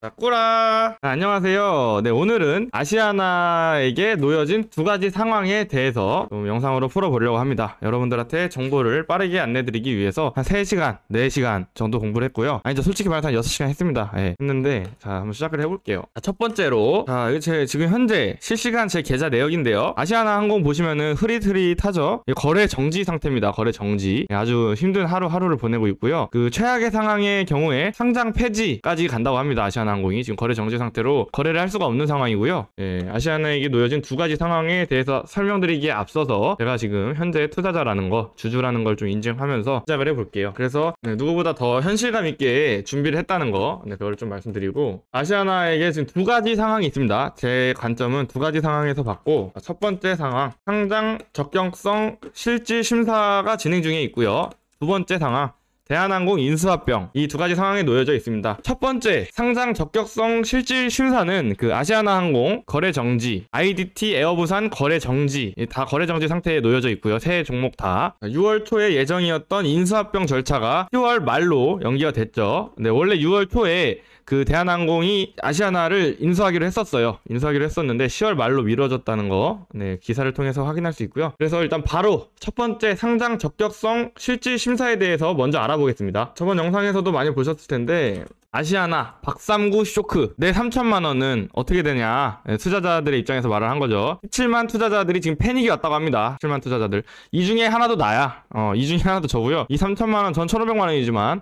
자, 꾸라! 안녕하세요. 네, 오늘은 아시아나에게 놓여진 두 가지 상황에 대해서 좀 영상으로 풀어보려고 합니다. 여러분들한테 정보를 빠르게 안내드리기 위해서 한 3시간, 4시간 정도 공부를 했고요. 아니죠, 솔직히 말해서 한 6시간 했습니다. 했는데, 자, 한번 시작을 해볼게요. 자, 첫 번째로, 자, 이게 제 지금 현재 실시간 제 계좌 내역인데요. 아시아나 항공 보시면은 흐릿흐릿하죠? 거래 정지 상태입니다. 거래 정지. 아주 힘든 하루하루를 보내고 있고요. 그 최악의 상황의 경우에 상장 폐지까지 간다고 합니다. 아시아나 항공이 지금 거래 정지 상태로 거래를 할 수가 없는 상황이고요. 아시아나에게 놓여진 두 가지 상황에 대해서 설명드리기에 앞서서 제가 지금 현재 투자자라는 거, 주주라는 걸 좀 인증하면서 시작을 해볼게요. 그래서 누구보다 더 현실감 있게 준비를 했다는 거, 그걸 좀 말씀드리고, 아시아나에게 지금 두 가지 상황이 있습니다. 제 관점은 두 가지 상황에서 봤고, 첫 번째 상황, 상장 적격성 실질 심사가 진행 중에 있고요. 두 번째 상황, 대한항공 인수합병, 이 두 가지 상황에 놓여져 있습니다. 첫 번째 상장 적격성 실질 심사는 그 아시아나항공 거래 정지, IDT 에어부산 거래 정지, 다 거래 정지 상태에 놓여져 있고요. 세 종목 다 6월 초에 예정이었던 인수합병 절차가 10월 말로 연기가 됐죠. 네, 원래 6월 초에 그 대한항공이 아시아나를 인수하기로 했었어요. 인수하기로 했었는데 10월 말로 미뤄졌다는 거, 네, 기사를 통해서 확인할 수 있고요. 그래서 일단 바로 첫 번째 상장 적격성 실질 심사에 대해서 먼저 알아보겠습니다. 저번 영상에서도 많이 보셨을 텐데, 아시아나 박삼구 쇼크 내 3천만 원은 어떻게 되냐, 투자자들의 입장에서 말을 한 거죠. 17만 투자자들이 지금 패닉이 왔다고 합니다. 17만 투자자들, 이 중에 하나도 나야. 이 중에 하나도 저고요. 이 3천만 원, 전 1,500만 원이지만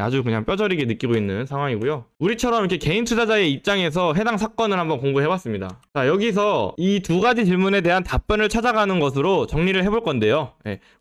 아주 그냥 뼈저리게 느끼고 있는 상황이고요. 우리처럼 이렇게 개인 투자자의 입장에서 해당 사건을 한번 공부해봤습니다. 자, 여기서 이 두 가지 질문에 대한 답변을 찾아가는 것으로 정리를 해볼 건데요.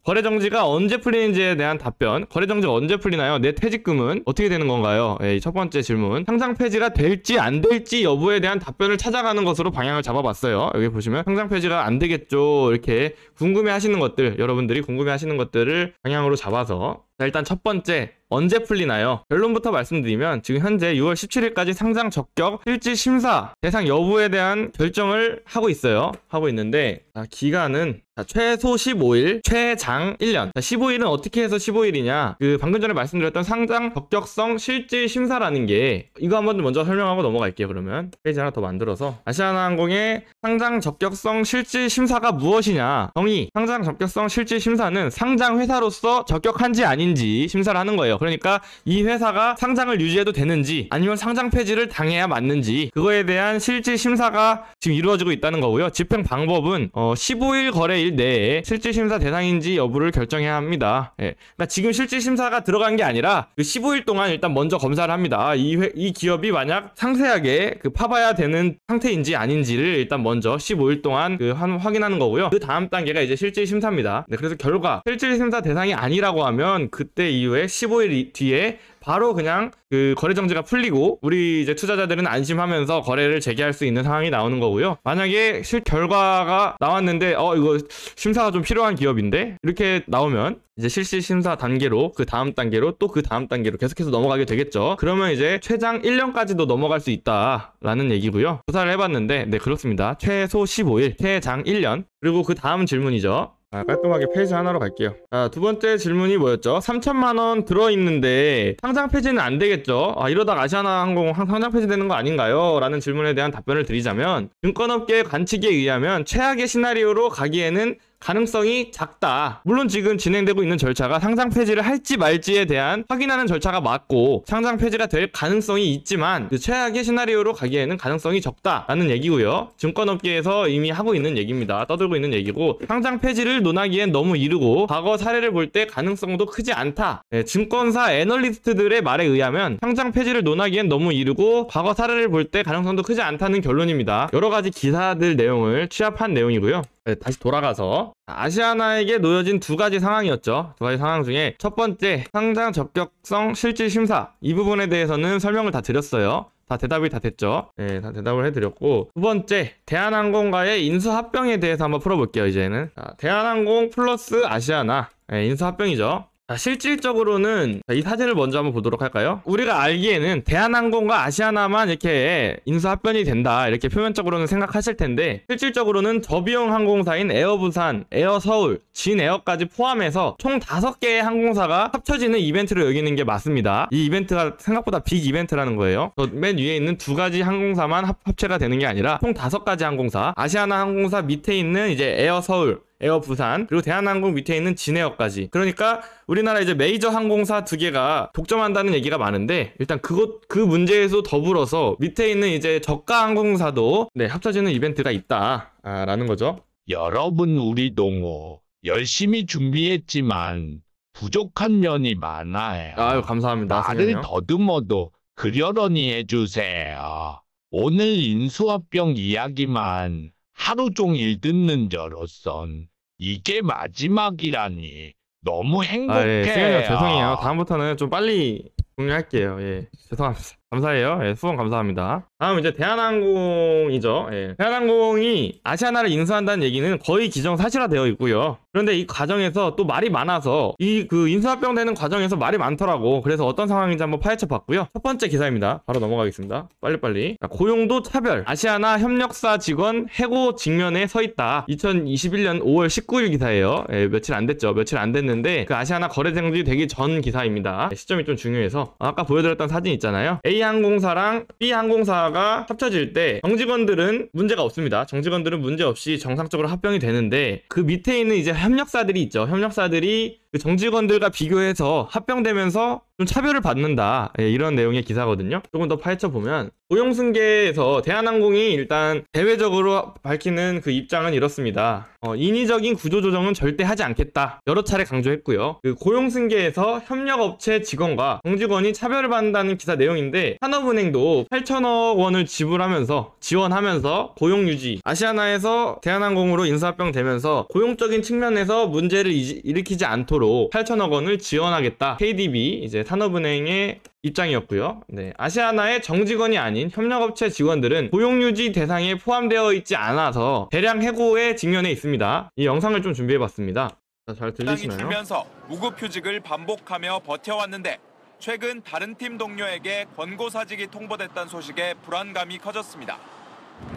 거래 정지가 언제 풀리는지에 대한 답변, 거래 정지가 언제 풀리나요? 내 퇴직금은 어떻게 되는 건가요? 첫 번째 질문, 상장 폐지가 될지 안 될지 여부에 대한 답변을 찾아가는 것으로 방향을 잡아봤어요. 여기 보시면 상장 폐지가 안 되겠죠, 이렇게 궁금해하시는 것들, 여러분들이 궁금해하시는 것들을 방향으로 잡아서, 자, 일단 첫 번째, 언제 풀리나요? 결론부터 말씀드리면 지금 현재 6월 17일까지 상장 적격 실질 심사 대상 여부에 대한 결정을 하고 있어요. 하고 있는데, 기간은 최소 15일, 최장 1년. 15일은 어떻게 해서 15일이냐? 그 방금 전에 말씀드렸던 상장 적격성 실질 심사라는 게, 이거 한번 먼저 설명하고 넘어갈게요. 그러면 페이지 하나 더 만들어서, 아시아나항공의 상장 적격성 실질 심사가 무엇이냐? 정의, 상장 적격성 실질 심사는 상장 회사로서 적격한지 아닌지 심사를 하는 거예요. 그러니까 이 회사가 상장을 유지해도 되는지, 아니면 상장 폐지를 당해야 맞는지, 그거에 대한 실질 심사가 지금 이루어지고 있다는 거고요. 집행 방법은 15일 거래일 내에 실질 심사 대상인지 여부를 결정해야 합니다. 그러니까 지금 실질 심사가 들어간 게 아니라 그 15일 동안 일단 먼저 검사를 합니다. 이 기업이 만약 상세하게 파봐야 되는 상태인지 아닌지를 일단 먼저 15일 동안 확인하는 거고요. 그 다음 단계가 이제 실질 심사입니다. 그래서 결과 실질 심사 대상이 아니라고 하면 그때 이후에 15일 뒤에 바로 그냥 그 거래 정지가 풀리고 우리 이제 투자자들은 안심하면서 거래를 재개할 수 있는 상황이 나오는 거고요. 만약에 결과가 나왔는데 이거 심사가 좀 필요한 기업인데, 이렇게 나오면 이제 실질 심사 단계로, 그 다음 단계로, 또 그 다음 단계로 계속해서 넘어가게 되겠죠. 그러면 이제 최장 1년까지도 넘어갈 수 있다라는 얘기고요. 조사를 해봤는데, 네, 그렇습니다. 최소 15일, 최장 1년. 그리고 그 다음 질문이죠. 깔끔하게 페이지 하나로 갈게요. 두 번째 질문이 뭐였죠? 3천만 원 들어있는데 상장 폐지는 안 되겠죠? 이러다가 아시아나항공 상장 폐지되는 거 아닌가요? 라는 질문에 대한 답변을 드리자면, 증권업계 관측에 의하면 최악의 시나리오로 가기에는 가능성이 작다. 물론 지금 진행되고 있는 절차가 상장 폐지를 할지 말지에 대한 확인하는 절차가 맞고, 상장 폐지가 될 가능성이 있지만 그 최악의 시나리오로 가기에는 가능성이 적다라는 얘기고요. 증권업계에서 이미 하고 있는 얘기입니다. 떠들고 있는 얘기고, 상장 폐지를 논하기엔 너무 이르고 과거 사례를 볼 때 가능성도 크지 않다. 증권사 애널리스트들의 말에 의하면 상장 폐지를 논하기엔 너무 이르고 과거 사례를 볼 때 가능성도 크지 않다는 결론입니다. 여러 가지 기사들 내용을 취합한 내용이고요. 다시 돌아가서 아시아나에게 놓여진 두 가지 상황이었죠. 두 가지 상황 중에 첫 번째, 상장 적격성 실질 심사, 이 부분에 대해서는 설명을 다 드렸어요. 다 대답이 다 됐죠. 다 대답을 해드렸고, 두 번째, 대한항공과의 인수합병에 대해서 한번 풀어볼게요. 이제는 대한항공 플러스 아시아나 인수합병이죠. 자, 실질적으로는 이 사진을 먼저 한번 보도록 할까요? 우리가 알기에는 대한항공과 아시아나만 이렇게 인수합병이 된다 이렇게 표면적으로는 생각하실 텐데 실질적으로는 저비용 항공사인 에어부산, 에어서울, 진에어까지 포함해서 총 5개의 항공사가 합쳐지는 이벤트로 여기는 게 맞습니다. 이 이벤트가 생각보다 빅 이벤트라는 거예요. 맨 위에 있는 2가지 항공사만 합체가 되는 게 아니라 총 5가지 항공사, 아시아나 항공사 밑에 있는 이제 에어서울, 에어부산, 그리고 대한항공 밑에 있는 진에어까지. 그러니까 우리나라 이제 메이저 항공사 2개가 독점한다는 얘기가 많은데 일단 그 문제에서 더불어서 밑에 있는 이제 저가 항공사도 네, 합쳐지는 이벤트가 있다라는 거죠. 여러분, 우리 동호 열심히 준비했지만 부족한 면이 많아요. 아유, 감사합니다. 말을 승현이요. 더듬어도 그려러니 해주세요. 오늘 인수합병 이야기만 하루 종일 듣는 저로선 이게 마지막이라니 너무 행복해요. 예, 승현이요. 죄송해요. 다음부터는 좀 빨리 종료할게요. 예, 죄송합니다. 감사해요. 예, 수고 감사합니다. 다음 이제 대한항공이죠. 예. 대한항공이 아시아나를 인수한다는 얘기는 거의 기정사실화되어 있고요. 그런데 이 과정에서 또 말이 많아서 그 인수합병 되는 과정에서 말이 많더라고. 그래서 어떤 상황인지 한번 파헤쳐 봤고요. 첫 번째 기사입니다. 바로 넘어가겠습니다. 빨리빨리. 자, 고용도 차별. 아시아나 협력사 직원 해고 직면에 서 있다. 2021년 5월 19일 기사예요. 예, 며칠 안 됐죠. 며칠 안 됐는데 그 아시아나 거래 정지 되기 전 기사입니다. 예, 시점이 좀 중요해서 아까 보여드렸던 사진 있잖아요. A항공사랑 B항공사가 합쳐질 때 정직원들은 문제가 없습니다. 정직원들은 문제 없이 정상적으로 합병이 되는데 그 밑에 있는 이제 협력사들이 있죠. 협력사들이 그 정직원들과 비교해서 합병되면서 좀 차별을 받는다. 예, 이런 내용의 기사거든요. 조금 더 파헤쳐 보면 고용승계에서 대한항공이 일단 대외적으로 밝히는 그 입장은 이렇습니다. 인위적인 구조조정은 절대 하지 않겠다. 여러 차례 강조했고요. 그 고용승계에서 협력업체 직원과 정직원이 차별을 받는다는 기사 내용인데 산업은행도 8천억 원을 지원하면서 고용유지, 아시아나에서 대한항공으로 인수합병 되면서 고용적인 측면에서 문제를 일으키지 않도록 8천억 원을 지원하겠다. KDB 이제 산업은행의 입장이었고요. 네, 아시아나의 정직원이 아닌 협력업체 직원들은 고용유지 대상에 포함되어 있지 않아서 대량 해고에 직면해 있습니다. 이 영상을 좀 준비해봤습니다. 잘 들리시나요? 줄면서 무급휴직을 반복하며 버텨왔는데 최근 다른 팀 동료에게 권고사직이 통보됐다는 소식에 불안감이 커졌습니다.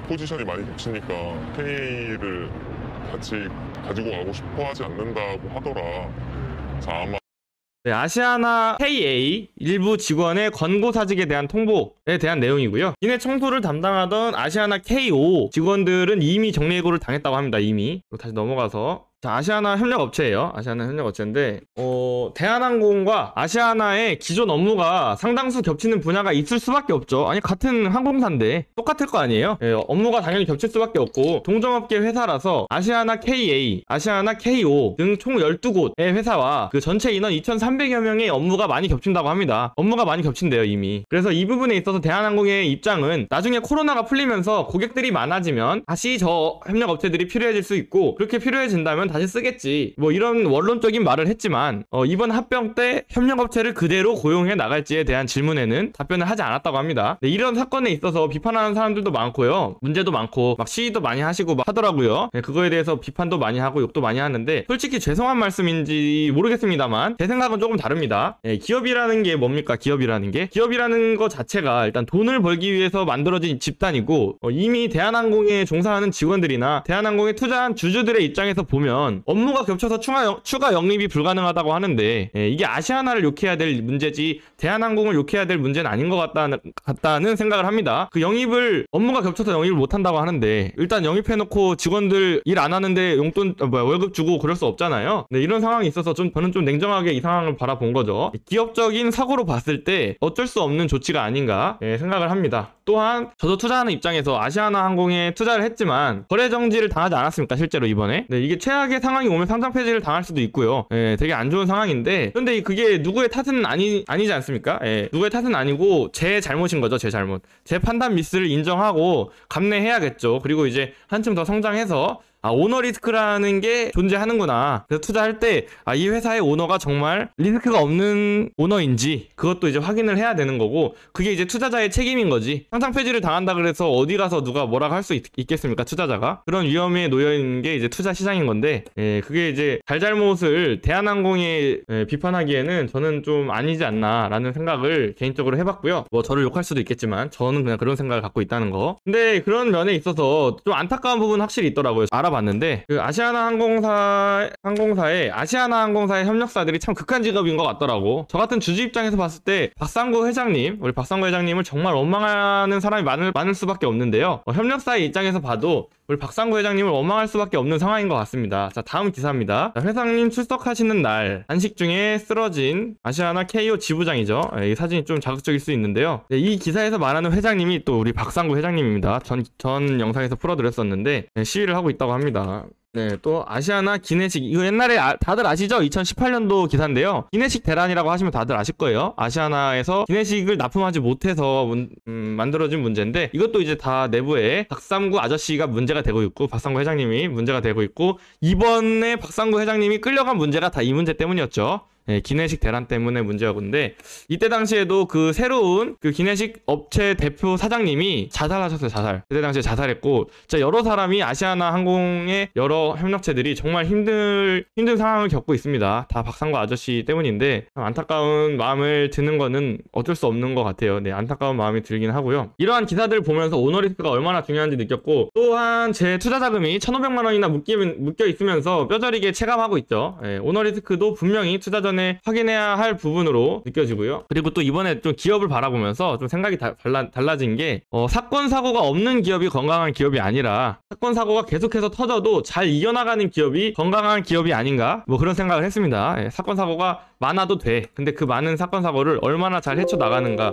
포지션이 많이 겹치니까 KA를 같이 가지고 가고 싶어 하지 않는다고 하더라. 자, 아마 네, 아시아나 KA 일부 직원의 권고사직에 대한 통보에 대한 내용이고요. 이내 청소를 담당하던 아시아나 KO 직원들은 이미 정리해고를 당했다고 합니다. 이미. 다시 넘어가서 자, 아시아나 협력업체예요. 아시아나 협력업체인데 대한항공과 아시아나의 기존 업무가 상당수 겹치는 분야가 있을 수밖에 없죠. 아니 같은 항공사인데 똑같을 거 아니에요. 예, 업무가 당연히 겹칠 수밖에 없고 동종업계 회사라서 아시아나 KA, 아시아나 KO 등 총 12곳의 회사와 그 전체 인원 2,300여 명의 업무가 많이 겹친다고 합니다. 업무가 많이 겹친대요 이미. 그래서 이 부분에 있어서 대한항공의 입장은 나중에 코로나가 풀리면서 고객들이 많아지면 다시 저 협력업체들이 필요해질 수 있고 그렇게 필요해진다면 다시 쓰겠지. 뭐 이런 원론적인 말을 했지만 이번 합병 때 협력업체를 그대로 고용해 나갈지에 대한 질문에는 답변을 하지 않았다고 합니다. 네, 이런 사건에 있어서 비판하는 사람들도 많고요. 문제도 많고 막 시위도 많이 하시고 막 하더라고요. 네, 그거에 대해서 비판도 많이 하고 욕도 많이 하는데 솔직히 죄송한 말씀인지 모르겠습니다만 제 생각은 조금 다릅니다. 네, 기업이라는 게 뭡니까? 기업이라는 거 자체가 일단 돈을 벌기 위해서 만들어진 집단이고 이미 대한항공에 종사하는 직원들이나 대한항공에 투자한 주주들의 입장에서 보면 업무가 겹쳐서 추가 영입이 불가능하다고 하는데 이게 아시아나를 욕해야 될 문제지 대한항공을 욕해야 될 문제는 아닌 것 같다는 생각을 합니다. 그 업무가 겹쳐서 영입을 못한다고 하는데 일단 영입해놓고 직원들 일 안 하는데 월급 주고 그럴 수 없잖아요. 네, 이런 상황이 있어서 저는 좀 냉정하게 이 상황을 바라본 거죠. 기업적인 사고로 봤을 때 어쩔 수 없는 조치가 아닌가 생각을 합니다. 또한 저도 투자하는 입장에서 아시아나 항공에 투자를 했지만 거래 정지를 당하지 않았습니까? 실제로 이번에. 네, 이게 최악의 상황이 오면 상장 폐지를 당할 수도 있고요. 되게 안 좋은 상황인데 근데 그게 누구의 탓은 아니지 않습니까? 누구의 탓은 아니고 제 잘못인 거죠. 제 잘못. 제 판단 미스를 인정하고 감내해야겠죠. 그리고 이제 한층 더 성장해서 오너 리스크라는 게 존재하는구나. 그래서 투자할 때 이 회사의 오너가 정말 리스크가 없는 오너인지 그것도 이제 확인을 해야 되는 거고, 그게 이제 투자자의 책임인 거지. 상장 폐지를 당한다 그래서 어디 가서 누가 뭐라고 할 수 있겠습니까, 투자자가? 그런 위험에 놓여 있는 게 이제 투자 시장인 건데, 그게 이제 잘잘못을 대한항공에 비판하기에는 저는 좀 아니지 않나라는 생각을 개인적으로 해봤고요. 뭐 저를 욕할 수도 있겠지만 저는 그냥 그런 생각을 갖고 있다는 거. 근데 그런 면에 있어서 좀 안타까운 부분 확실히 있더라고요. 알아봤는데 그 아시아나 항공사의 협력사들이 참 극한 직업인 것 같더라고. 저 같은 주주 입장에서 봤을 때 우리 박상구 회장님을 정말 원망하는 사람이 많을 수밖에 없는데요. 협력사의 입장에서 봐도 우리 박상구 회장님을 원망할 수밖에 없는 상황인 것 같습니다. 자, 다음 기사입니다. 자, 회장님 출석하시는 날 단식 중에 쓰러진 아시아나 KO 지부장이죠. 이 사진이 좀 자극적일 수 있는데요. 이 기사에서 말하는 회장님이 또 우리 박상구 회장님입니다. 전 영상에서 풀어드렸었는데 시위를 하고 있다고 합니다. 네, 또 아시아나 기내식, 이거 옛날에 다들 아시죠? 2018년도 기사인데요. 기내식 대란이라고 하시면 다들 아실 거예요. 아시아나에서 기내식을 납품하지 못해서 만들어진 문제인데, 이것도 이제 다 내부에 박상구 아저씨가 문제가 되고 있고 박상구 회장님이 문제가 되고 있고, 이번에 박상구 회장님이 끌려간 문제가 다 이 문제 때문이었죠. 기내식 대란 때문에 문제였는데, 이때 당시에도 그 새로운 그 기내식 업체 대표 사장님이 자살하셨어요. 그때 당시에 자살했고, 진짜 여러 사람이 아시아나 항공의 여러 협력체들이 정말 힘든 상황을 겪고 있습니다. 다 박상구 아저씨 때문인데, 안타까운 마음을 드는 거는 어쩔 수 없는 것 같아요. 네, 안타까운 마음이 들긴 하고요. 이러한 기사들을 보면서 오너 리스크가 얼마나 중요한지 느꼈고, 또한 제 투자 자금이 1,500만 원이나 묶여 있으면서 뼈저리게 체감하고 있죠. 오너 리스크도 분명히 투자 전 확인해야 할 부분으로 느껴지고요. 그리고 또 이번에 좀 기업을 바라보면서 좀 생각이 달라진 게, 사건 사고가 없는 기업이 건강한 기업이 아니라 사건 사고가 계속해서 터져도 잘 이겨나가는 기업이 건강한 기업이 아닌가, 뭐 그런 생각을 했습니다. 사건 사고가 많아도 돼. 근데 그 많은 사건 사고를 얼마나 잘 헤쳐나가는가,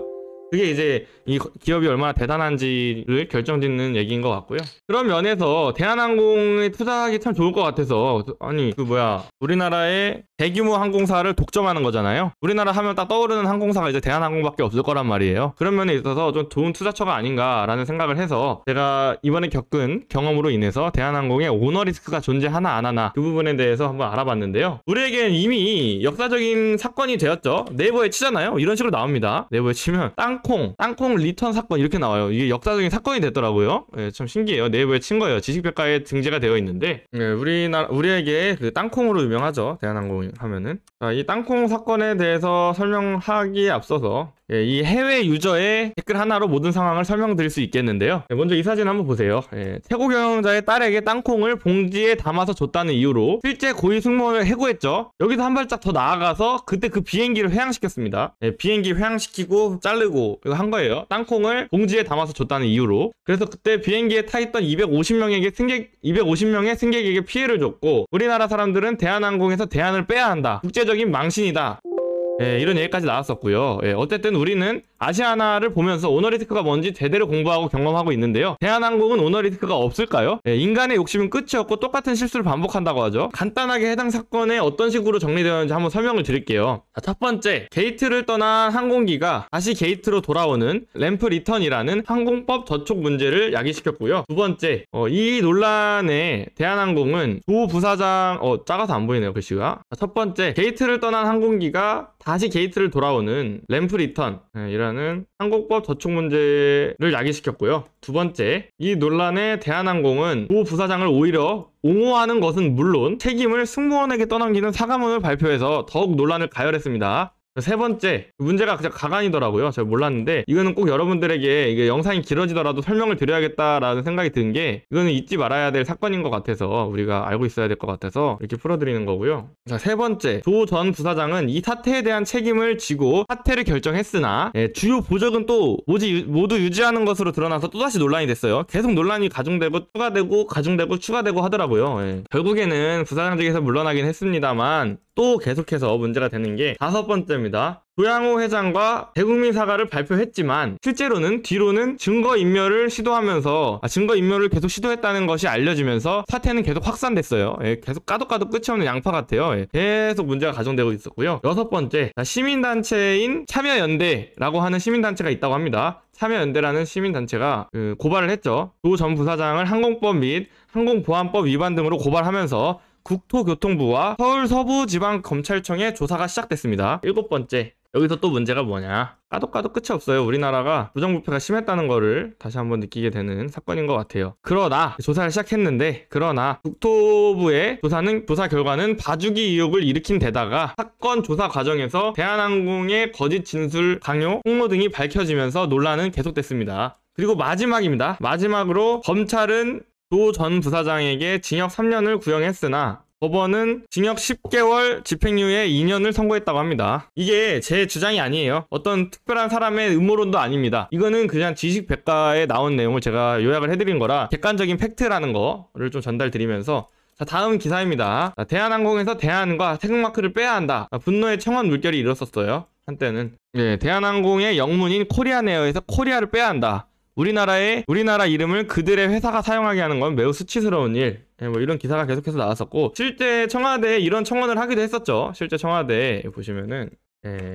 그게 이제 이 기업이 얼마나 대단한지를 결정짓는 얘기인 것 같고요. 그런 면에서 대한항공에 투자하기 참 좋을 것 같아서, 우리나라의 대규모 항공사를 독점하는 거잖아요. 우리나라 하면 딱 떠오르는 항공사가 이제 대한항공밖에 없을 거란 말이에요. 그런 면에 있어서 좀 좋은 투자처가 아닌가라는 생각을 해서, 제가 이번에 겪은 경험으로 인해서 대한항공에 오너 리스크가 존재하나 안 하나, 그 부분에 대해서 한번 알아봤는데요. 우리에겐 이미 역사적인 사건이 되었죠. 네이버에 치잖아요. 이런 식으로 나옵니다. 네이버에 치면 땅콩 리턴 사건 이렇게 나와요. 이게 역사적인 사건이 됐더라고요. 참 신기해요. 네이버에 친 거예요. 지식백과에 등재가 되어 있는데, 우리에게 그 땅콩으로 유명하죠. 대한항공 하면은. 자, 이 땅콩 사건에 대해서 설명하기에 앞서서 이 해외 유저의 댓글 하나로 모든 상황을 설명드릴 수 있겠는데요. 먼저 이 사진 한번 보세요. 최고 경영자의 딸에게 땅콩을 봉지에 담아서 줬다는 이유로 실제 고위 승무원을 해고했죠. 여기서 한 발짝 더 나아가서 그때 그 비행기를 회항시켰습니다. 비행기 회항시키고 자르고 이거 한 거예요. 땅콩을 봉지에 담아서 줬다는 이유로. 그래서 그때 비행기에 타있던 250명의 승객에게 피해를 줬고, 우리나라 사람들은 대한항공에서 대안을 빼야 한다. 국제적인 망신이다. 이런 얘기까지 나왔었고요. 어쨌든 우리는 아시아나를 보면서 오너 리스크가 뭔지 제대로 공부하고 경험하고 있는데요. 대한항공은 오너 리스크가 없을까요? 인간의 욕심은 끝이 없고 똑같은 실수를 반복한다고 하죠. 간단하게 해당 사건에 어떤 식으로 정리되었는지 한번 설명을 드릴게요. 자, 첫 번째, 게이트를 떠난 항공기가 다시 게이트로 돌아오는 램프 리턴이라는 항공법 저촉 문제를 야기시켰고요. 두 번째, 이 논란에 대한항공은 조 부사장, 작아서 안 보이네요, 글씨가. 자, 첫 번째, 게이트를 떠난 항공기가 다시 게이트를 돌아오는 램프 리턴 이라는 항공법 저촉 문제를 야기시켰고요. 두 번째, 이 논란에 대한항공은 조 부사장을 오히려 옹호하는 것은 물론 책임을 승무원에게 떠넘기는 사과문을 발표해서 더욱 논란을 가열했습니다. 세 번째, 문제가 그냥 가관이더라고요. 제가 몰랐는데 이거는 꼭 여러분들에게 이게 영상이 길어지더라도 설명을 드려야겠다라는 생각이 든 게, 이거는 잊지 말아야 될 사건인 것 같아서, 우리가 알고 있어야 될 것 같아서 이렇게 풀어드리는 거고요. 자, 세 번째, 조 전 부사장은 이 사태에 대한 책임을 지고 사퇴를 결정했으나 주요 보적은 또 모두 유지하는 것으로 드러나서 또다시 논란이 됐어요. 계속 논란이 가중되고 추가되고 하더라고요. 결국에는 부사장직에서 물러나긴 했습니다만 또 계속해서 문제가 되는 게 다섯 번째입니다. 조양호 회장과 대국민 사과를 발표했지만 실제로는 뒤로는 증거인멸을 시도하면서 증거인멸을 계속 시도했다는 것이 알려지면서 사태는 계속 확산됐어요. 계속 까도 끝이 없는 양파 같아요. 계속 문제가 가중되고 있었고요. 6번째, 시민단체인 참여연대라고 하는 시민단체가 있다고 합니다. 참여연대라는 시민단체가 고발을 했죠. 조 전 부사장을 항공법 및 항공보안법 위반 등으로 고발하면서 국토교통부와 서울서부지방검찰청의 조사가 시작됐습니다. 7번째, 여기서 또 문제가 뭐냐, 까도 끝이 없어요. 우리나라가 부정부패가 심했다는 거를 다시 한번 느끼게 되는 사건인 것 같아요. 그러나 조사를 시작했는데, 그러나 국토부의 조사 결과는 봐주기 의혹을 일으킨 데다가 사건 조사 과정에서 대한항공의 거짓 진술 강요, 폭로 등이 밝혀지면서 논란은 계속됐습니다. 그리고 마지막입니다. 마지막으로 검찰은 조 전 부사장에게 징역 3년을 구형했으나 법원은 징역 10개월 집행유예 2년을 선고했다고 합니다. 이게 제 주장이 아니에요. 어떤 특별한 사람의 음모론도 아닙니다. 이거는 그냥 지식백과에 나온 내용을 제가 요약을 해드린 거라 객관적인 팩트라는 거를 좀 전달드리면서, 자, 다음 기사입니다. 자, 대한항공에서 대한과 태극마크를 빼야 한다. 분노의 청원 물결이 일었었어요. 한때는. 대한항공의 영문인 코리안에어에서 코리아를 빼야 한다. 우리나라 이름을 그들의 회사가 사용하게 하는 건 매우 수치스러운 일. 뭐 이런 기사가 계속해서 나왔었고, 실제 청와대에 이런 청원을 하기도 했었죠. 실제 청와대에 보시면은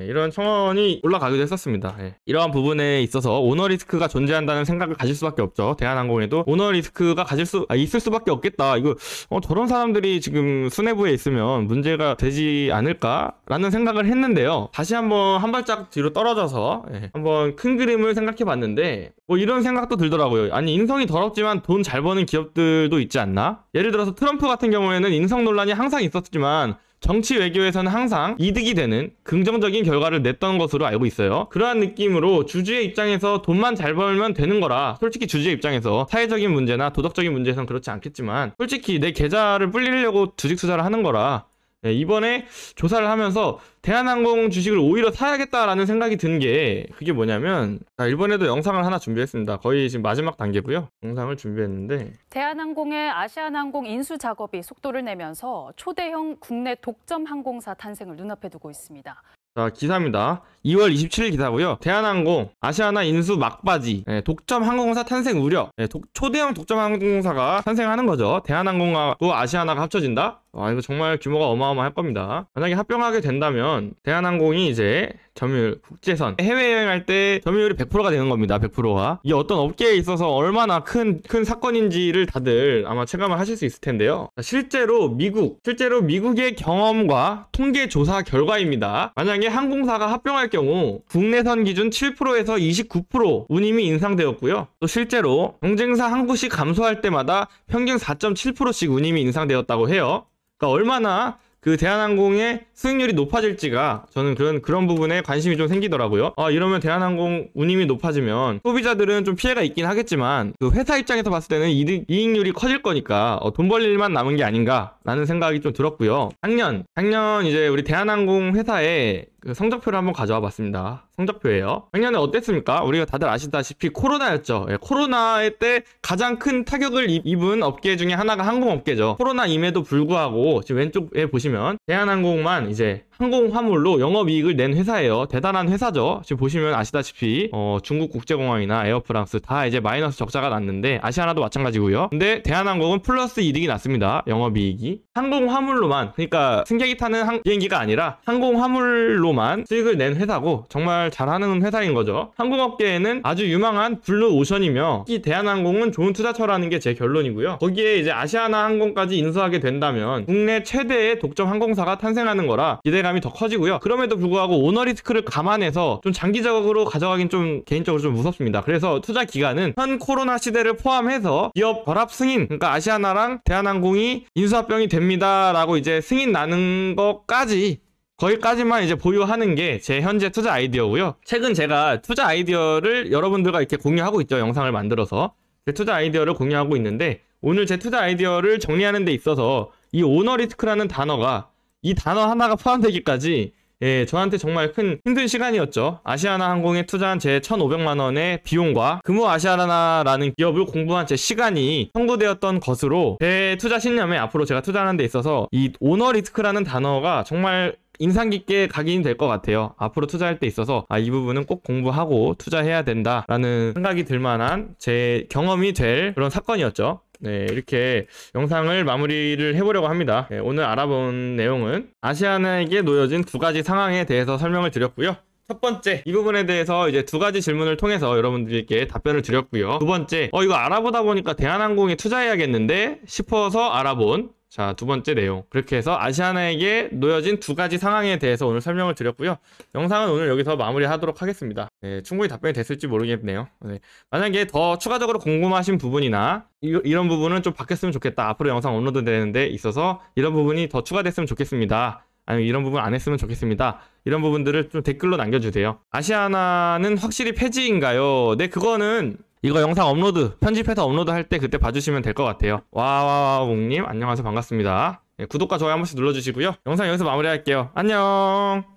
이런 청원이 올라가기도 했었습니다. 이러한 부분에 있어서 오너 리스크가 존재한다는 생각을 가질 수밖에 없죠. 대한항공에도 오너 리스크가 있을 수밖에 없겠다. 이거 저런 사람들이 지금 수뇌부에 있으면 문제가 되지 않을까라는 생각을 했는데요. 다시 한번 한 발짝 뒤로 떨어져서 한번 큰 그림을 생각해 봤는데, 뭐 이런 생각도 들더라고요. 아니, 인성이 더럽지만 돈 잘 버는 기업들도 있지 않나? 예를 들어서 트럼프 같은 경우에는 인성 논란이 항상 있었지만 정치 외교에서는 항상 이득이 되는 긍정적인 결과를 냈던 것으로 알고 있어요. 그러한 느낌으로 주주의 입장에서 돈만 잘 벌면 되는 거라, 솔직히 주주의 입장에서 사회적인 문제나 도덕적인 문제에서는 그렇지 않겠지만 솔직히 내 계좌를 불리려고 주식 투자를 하는 거라, 이번에 조사를 하면서 대한항공 주식을 오히려 사야겠다라는 생각이 든 게, 그게 뭐냐면, 이번에도 영상을 하나 준비했습니다. 거의 지금 마지막 단계고요. 영상을 준비했는데, 대한항공의 아시아나항공 인수 작업이 속도를 내면서 초대형 국내 독점 항공사 탄생을 눈앞에 두고 있습니다. 자, 기사입니다. 2월 27일 기사고요. 대한항공 아시아나 인수 막바지, 독점 항공사 탄생 우려. 초대형 독점 항공사가 탄생하는 거죠. 대한항공하고 아시아나가 합쳐진다? 이거 정말 규모가 어마어마할 겁니다. 만약에 합병하게 된다면 대한항공이 이제 점유율, 국제선, 해외여행할 때 점유율이 100%가 되는 겁니다. 100%가. 이게 어떤 업계에 있어서 얼마나 큰 사건인지를 다들 아마 체감을 하실 수 있을 텐데요. 실제로 미국의 경험과 통계 조사 결과입니다. 만약에 항공사가 합병할 경우 국내선 기준 7%에서 29% 운임이 인상되었고요. 또 실제로 경쟁사 한 곳이 감소할 때마다 평균 4.7%씩 운임이 인상되었다고 해요. 그러니까 얼마나 그 대한항공의 수익률이 높아질지가, 저는 그런 부분에 관심이 좀 생기더라고요. 이러면 대한항공 운임이 높아지면 소비자들은 좀 피해가 있긴 하겠지만 그 회사 입장에서 봤을 때는 이익률이 커질 거니까 돈 벌 일만 남은 게 아닌가라는 생각이 좀 들었고요. 작년 이제 우리 대한항공 회사의 그 성적표를 한번 가져와 봤습니다. 성적표예요. 작년에 어땠습니까? 우리가 다들 아시다시피 코로나였죠. 코로나 때 가장 큰 타격을 입은 업계 중에 하나가 항공업계죠. 코로나임에도 불구하고 지금 왼쪽에 보시면 대한항공만 이제 항공화물로 영업이익을 낸 회사예요. 대단한 회사죠. 지금 보시면 아시다시피 중국 국제공항이나 에어프랑스 다 이제 마이너스 적자가 났는데, 아시아나도 마찬가지고요. 근데 대한항공은 플러스 이득이 났습니다. 영업이익이. 항공화물로만, 그러니까 승객이 타는 비행기가 아니라 항공화물로만 수익을 낸 회사고 정말 잘하는 회사인 거죠. 항공업계에는 아주 유망한 블루오션이며, 이 대한항공은 좋은 투자처라는 게 제 결론이고요. 거기에 이제 아시아나 항공까지 인수하게 된다면 국내 최대의 독점 항공사가 탄생하는 거라 기대감이 더 커지고요. 그럼에도 불구하고 오너 리스크를 감안해서 좀 장기적으로 가져가긴 좀 개인적으로 좀 무섭습니다. 그래서 투자 기간은 현 코로나 시대를 포함해서 기업 결합 승인, 그러니까 아시아나랑 대한항공이 인수합병이 됩니다라고 이제 승인 나는 것까지, 거기까지만 이제 보유하는 게 제 현재 투자 아이디어고요. 최근 제가 투자 아이디어를 여러분들과 이렇게 공유하고 있죠. 영상을 만들어서 제 투자 아이디어를 공유하고 있는데, 오늘 제 투자 아이디어를 정리하는 데 있어서 이 오너 리스크라는 단어가, 이 단어 하나가 포함되기까지 저한테 정말 큰 힘든 시간이었죠. 아시아나 항공에 투자한 제 1,500만 원의 비용과 금호 아시아나라는 기업을 공부한 제 시간이 청구되었던 것으로, 제 투자 신념에 앞으로 제가 투자하는 데 있어서 이 오너 리스크라는 단어가 정말 인상 깊게 각인이 될 것 같아요. 앞으로 투자할 때 있어서 이 부분은 꼭 공부하고 투자해야 된다라는 생각이 들 만한 제 경험이 될 그런 사건이었죠. 네, 이렇게 영상을 마무리를 해보려고 합니다. 네, 오늘 알아본 내용은 아시아나에게 놓여진 두 가지 상황에 대해서 설명을 드렸고요. 첫 번째, 이 부분에 대해서 이제 두 가지 질문을 통해서 여러분들께 답변을 드렸고요. 두 번째, 이거 알아보다 보니까 대한항공에 투자해야겠는데 싶어서 알아본 자, 두 번째 내용. 그렇게 해서 아시아나에게 놓여진 두 가지 상황에 대해서 오늘 설명을 드렸고요. 영상은 오늘 여기서 마무리하도록 하겠습니다. 네, 충분히 답변이 됐을지 모르겠네요. 네, 만약에 더 추가적으로 궁금하신 부분이나 이런 부분은 좀 바뀌었으면 좋겠다. 앞으로 영상 업로드 되는 데 있어서 이런 부분이 더 추가됐으면 좋겠습니다. 아니면 이런 부분 안 했으면 좋겠습니다. 이런 부분들을 좀 댓글로 남겨주세요. 아시아나는 확실히 폐지인가요? 네, 그거는 이거 영상 업로드, 편집해서 업로드 할 때 그때 봐주시면 될 것 같아요. 와와와몽님 안녕하세요. 반갑습니다. 네, 구독과 좋아요 한 번씩 눌러주시고요. 영상 여기서 마무리할게요. 안녕.